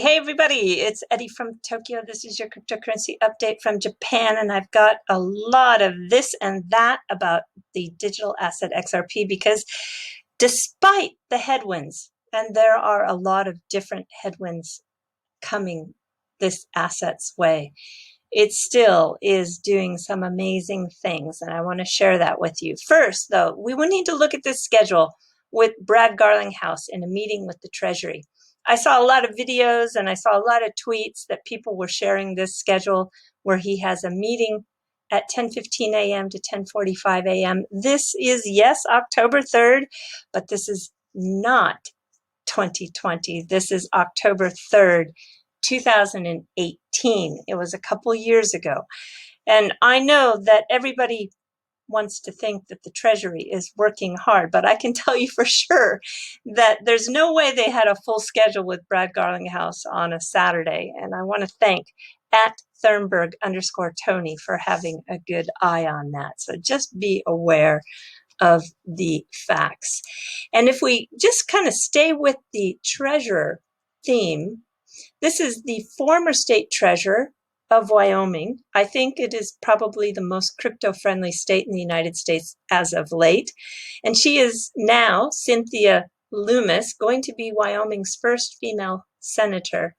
Hey, everybody. It's Eddie from Tokyo. This is your cryptocurrency update from Japan, and I've got a lot of this and that about the digital asset XRP because despite the headwinds, and there are a lot of different headwinds coming this asset's way, it still is doing some amazing things, and I want to share that with you. First, though, we will need to look at this schedule with Brad Garlinghouse in a meeting with the Treasury. I saw a lot of videos and I saw a lot of tweets that people were sharing this schedule where he has a meeting at 10:15 a.m. to 10:45 a.m. This is, yes, October 3rd, but this is not 2020. This is October 3rd, 2018. It was a couple years ago. And I know that everybody wants to think that the Treasury is working hard, but I can tell you for sure that there's no way they had a full schedule with Brad Garlinghouse on a Saturday. And I want to thank at Thurnberg_Tony for having a good eye on that. So just be aware of the facts. And if we just kind of stay with the treasurer theme, this is the former state treasurer of Wyoming. I think it is probably the most crypto-friendly state in the United States as of late. And she is now, Cynthia Lummis, going to be Wyoming's first female senator.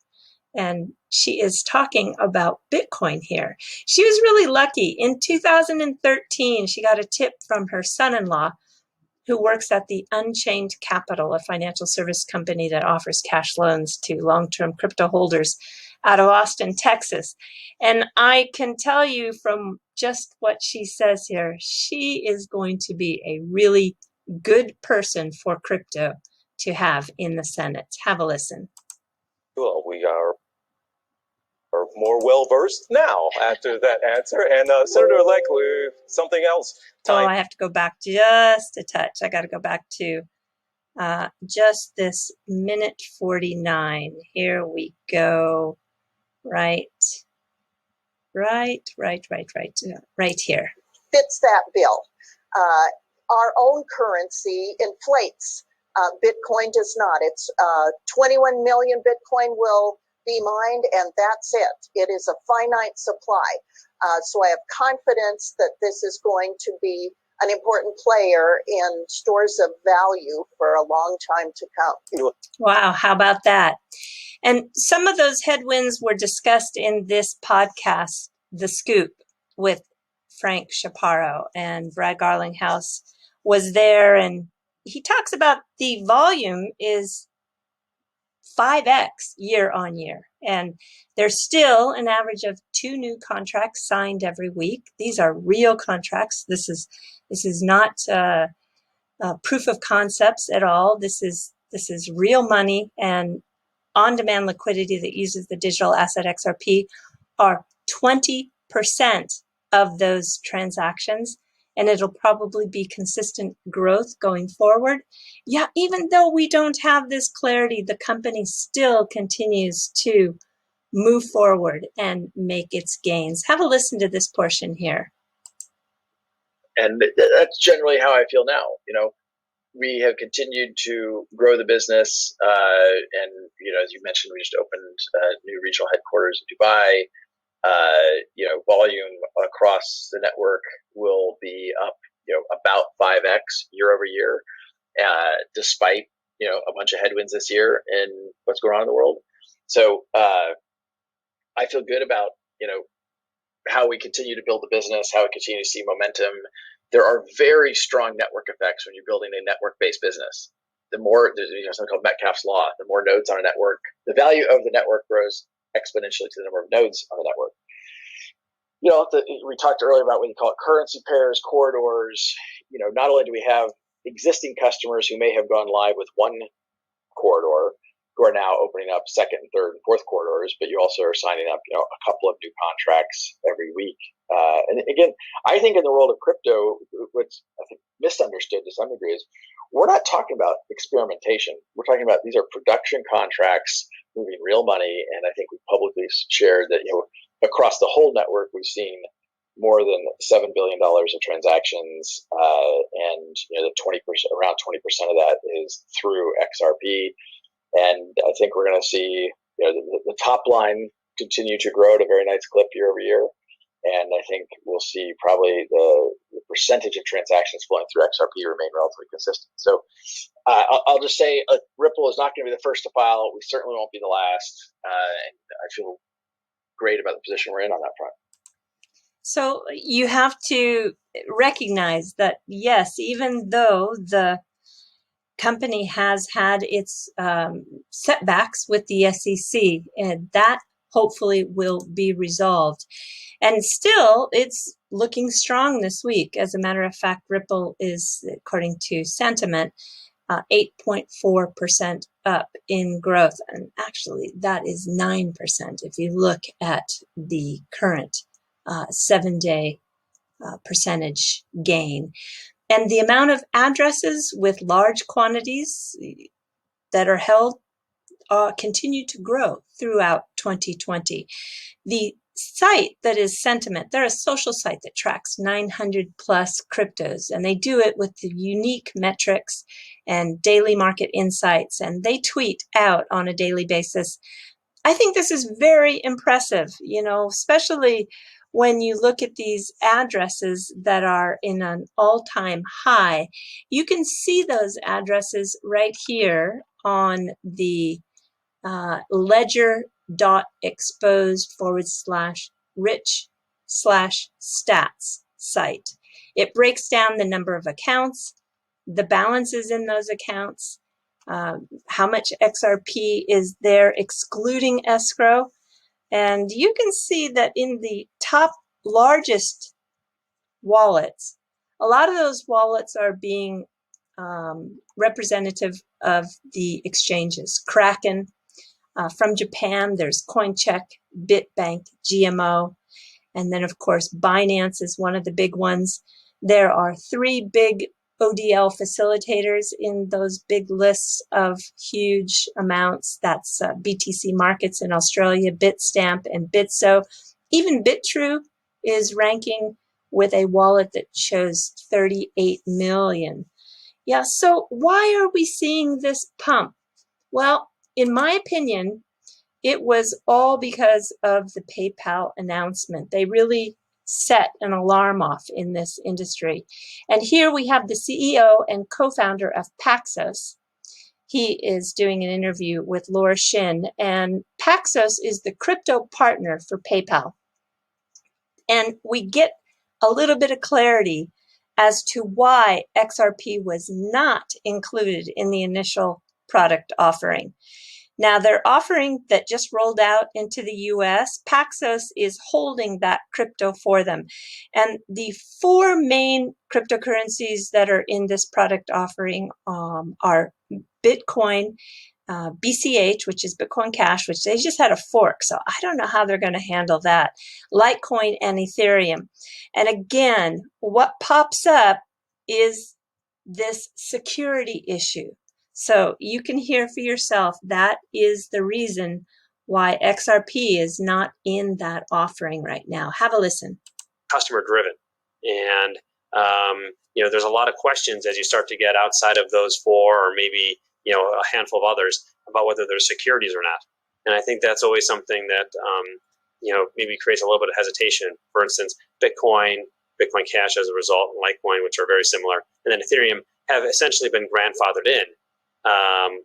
And she is talking about Bitcoin here. She was really lucky. In 2013, she got a tip from her son-in-law, who works at the Unchained Capital, a financial service company that offers cash loans to long-term crypto holders out of Austin, Texas. And I can tell you from just what she says here, she is going to be a really good person for crypto to have in the Senate. Have a listen. Well, we are more well-versed now after that answer. And Senator-elect, something else. Oh, I have to go back just a touch. I got to go back to just this minute 49. Here we go. Right here. Fits that bill. Our own currency inflates. Bitcoin does not. It's 21 million Bitcoin will be mined, and that's it. It is a finite supply. So I have confidence that this is going to be an important player in stores of value for a long time to come. Wow, how about that? And some of those headwinds were discussed in this podcast, The Scoop, with Frank Chaparro, and Brad Garlinghouse was there, and he talks about the volume is 5x year on year. And there's still an average of 2 new contracts signed every week. These are real contracts. This is not proof of concepts at all. This is real money, and on-demand liquidity that uses the digital asset XRP are 20% of those transactions. And it'll probably be consistent growth going forward. Yeah, even though we don't have this clarity, the company still continues to move forward and make its gains. Have a listen to this portion here. And that's generally how I feel now. We have continued to grow the business, and as you mentioned, we just opened new regional headquarters in Dubai. Volume across the network will be up, about 5x year over year, despite a bunch of headwinds this year and what's going on in the world. So I feel good about how we continue to build the business, how we continue to see momentum. There are very strong network effects when you're building a network-based business. The more, there's something called Metcalfe's law. The more nodes on a network, the value of the network grows exponentially to the number of nodes on the network. We talked earlier about what you call it currency pairs, corridors. Not only do we have existing customers who may have gone live with one corridor, who are now opening up second, third, and fourth corridors, but you also are signing up, a couple of new contracts every week. And again, I think in the world of crypto, what's I think misunderstood to some degree is we're not talking about experimentation. We're talking about these are production contracts moving real money. And I think we publicly shared that, across the whole network, we've seen more than $7 billion of transactions, and the 20%, around 20% of that is through XRP. And I think we're going to see the top line continue to grow at a very nice clip year over year. And I think we'll see probably the percentage of transactions flowing through XRP remain relatively consistent. So I'll just say Ripple is not going to be the first to file. We certainly won't be the last. And I feel great about the position we're in on that front. So you have to recognize that, yes, even though the company has had its setbacks with the SEC, and that hopefully will be resolved. And still, it's looking strong this week. As a matter of fact, Ripple is, according to sentiment, 8.4% up in growth. And actually, that is 9% if you look at the current 7-day percentage gain. And the amount of addresses with large quantities that are held continue to grow throughout 2020. The site that is Sentiment, they're a social site that tracks 900 plus cryptos, and they do it with the unique metrics and daily market insights, and they tweet out on a daily basis. I think this is very impressive, especially when you look at these addresses that are in an all-time high. You can see those addresses right here on the ledger.exposed/rich/stats site. It breaks down the number of accounts, the balances in those accounts, how much XRP is there excluding escrow. And you can see that in the top largest wallets, a lot of those wallets are being representative of the exchanges. Kraken, from Japan, there's CoinCheck, BitBank, GMO, and then of course Binance is one of the big ones. There are 3 big ODL facilitators in those big lists of huge amounts. That's BTC Markets in Australia, Bitstamp, and Bitso. Even Bitrue is ranking with a wallet that shows 38 million. Yeah, so why are we seeing this pump? Well, in my opinion, it was all because of the PayPal announcement. They really set an alarm off in this industry. And here we have the CEO and co-founder of Paxos. He is doing an interview with Laura Shin, and Paxos is the crypto partner for PayPal. And we get a little bit of clarity as to why XRP was not included in the initial product offering. Now, their offering that just rolled out into the US, Paxos is holding that crypto for them. And the 4 main cryptocurrencies that are in this product offering are Bitcoin, BCH, which is Bitcoin Cash, which they just had a fork, so I don't know how they're going to handle that, Litecoin, and Ethereum. And again, what pops up is this security issue. So you can hear for yourself, that is the reason why XRP is not in that offering right now. Have a listen. Customer driven. And, there's a lot of questions as you start to get outside of those 4 or maybe, a handful of others about whether they're securities or not. And I think that's always something that, maybe creates a little bit of hesitation. For instance, Bitcoin Cash as a result, and Litecoin, which are very similar, and then Ethereum have essentially been grandfathered in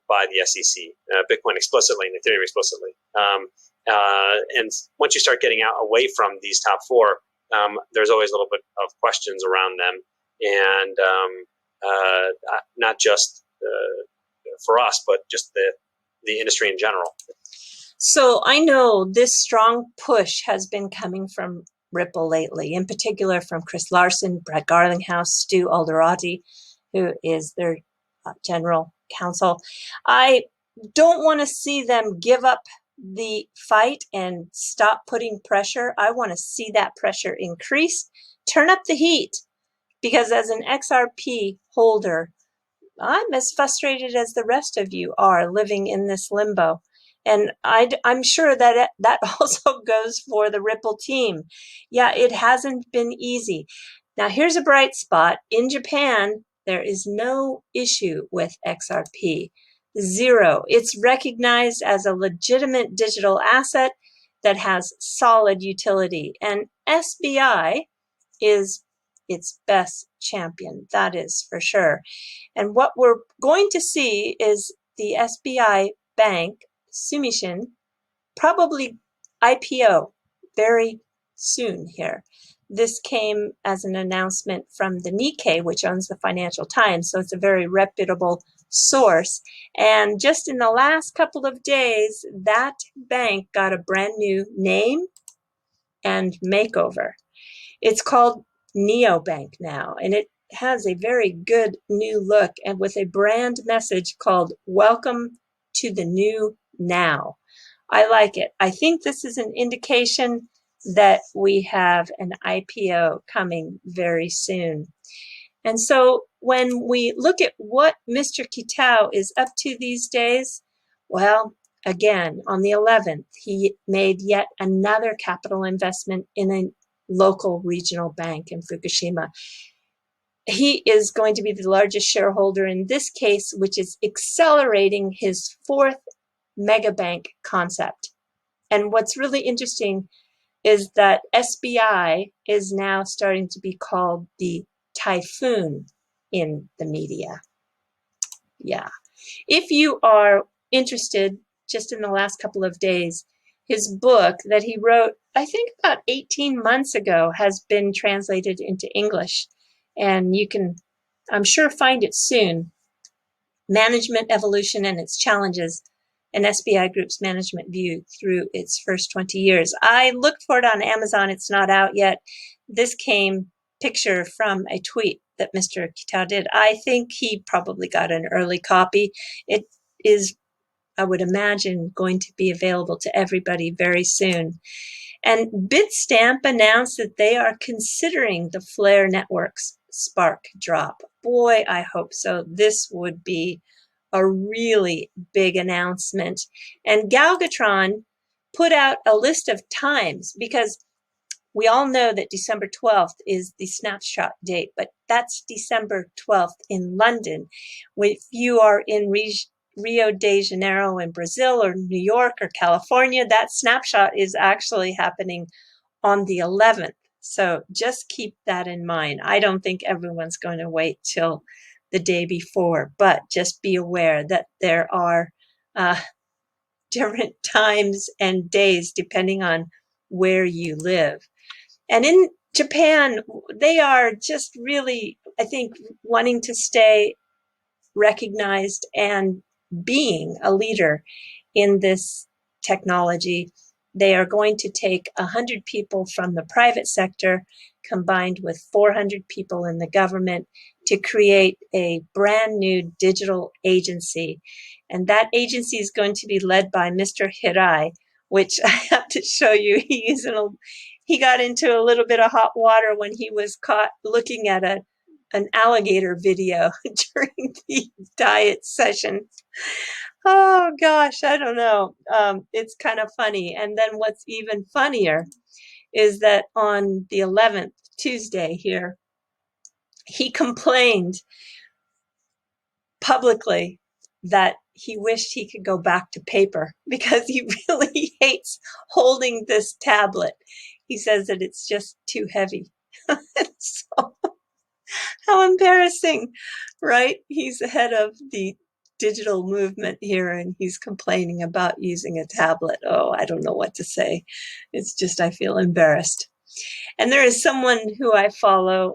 by the SEC, Bitcoin explicitly and Ethereum explicitly. And once you start getting out away from these top 4, there's always a little bit of questions around them, and not just for us, but just the industry in general. So I know this strong push has been coming from Ripple lately, in particular from Chris Larson, Brad Garlinghouse, Stu Alderati, who is their general counsel. I don't want to see them give up the fight and stop putting pressure. I want to see that pressure increase, turn up the heat, because as an XRP holder, I'm as frustrated as the rest of you are living in this limbo. And I'm sure that that also goes for the Ripple team. Yeah, it hasn't been easy. Now, here's a bright spot. In Japan, there is no issue with XRP. Zero. It's recognized as a legitimate digital asset that has solid utility. And SBI is its best champion, that is for sure. And what we're going to see is the SBI Bank, Sumishin, probably IPO very soon here. This came as an announcement from the Nikkei, which owns the Financial Times, so it's a very reputable source. And just in the last couple of days, that bank got a brand new name and makeover. It's called Neobank now, and it has a very good new look and with a brand message called Welcome to the New Now. I like it. I think this is an indication that we have an IPO coming very soon. And so when we look at what Mr. Kyoto is up to these days, well, again, on the 11th, he made yet another capital investment in a local regional bank in Fukushima. He is going to be the largest shareholder in this case, which is accelerating his fourth mega bank concept. And what's really interesting is that SBI is now starting to be called the typhoon in the media. Yeah. If you are interested, just in the last couple of days, his book that he wrote, I think about 18 months ago, has been translated into English. And you can, I'm sure, find it soon. Management Evolution and Its Challenges, an SBI Group's management view through its first 20 years. I looked for it on Amazon. It's not out yet. This picture from a tweet that Mr. Kyoto did. I think he probably got an early copy. It is, I would imagine, going to be available to everybody very soon. And Bitstamp announced that they are considering the Flare Network's Spark drop. Boy, I hope so. This would be a really big announcement. And Galgatron put out a list of times, because we all know that December 12th is the snapshot date, but that's December 12th in London. If you are in Rio de Janeiro in Brazil, or New York or California, that snapshot is actually happening on the 11th. So just keep that in mind. I don't think everyone's going to wait till the day before, but just be aware that there are different times and days depending on where you live. And in Japan, they are just really, I think, wanting to stay recognized and being a leader in this technology. They are going to take 100 people from the private sector combined with 400 people in the government to create a brand new digital agency. And that agency is going to be led by Mr. Hirai, which I have to show you. He got into a little bit of hot water when he was caught looking at an alligator video during the diet session. Oh gosh, I don't know. It's kind of funny. And then what's even funnier is that on the 11th, Tuesday here, he complained publicly that he wished he could go back to paper because he really hates holding this tablet. He says that it's just too heavy. So, how embarrassing, right? He's the head of the digital movement here and he's complaining about using a tablet. Oh, I don't know what to say. It's just, I feel embarrassed. And there is someone who I follow,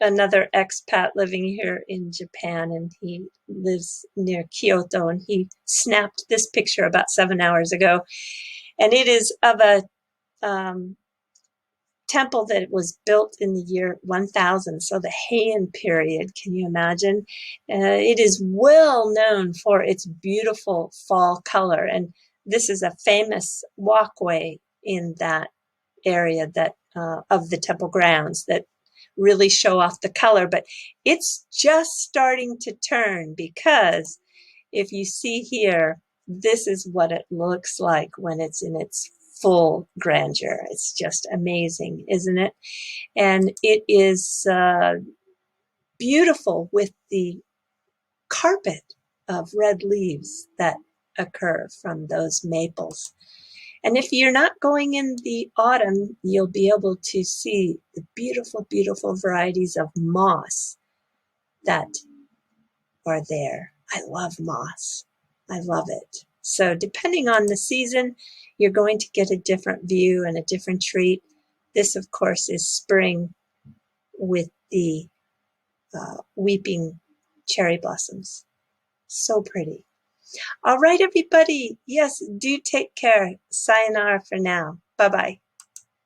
another expat living here in Japan, and he lives near Kyoto, and he snapped this picture about 7 hours ago. And it is of a temple that was built in the year 1000, so the Heian period. Can you imagine? It is well known for its beautiful fall color, and this is a famous walkway in that area that of the temple grounds that really show off the color. But it's just starting to turn, because if you see here, this is what it looks like when it's in its full grandeur. It's just amazing, isn't it? And it is beautiful with the carpet of red leaves that occur from those maples. And if you're not going in the autumn, you'll be able to see the beautiful, beautiful varieties of moss that are there. I love moss. I love it. So depending on the season, you're going to get a different view and a different treat. This, of course, is spring with the weeping cherry blossoms. So pretty. All right, everybody. Yes, do take care. Sayonara for now. Bye-bye.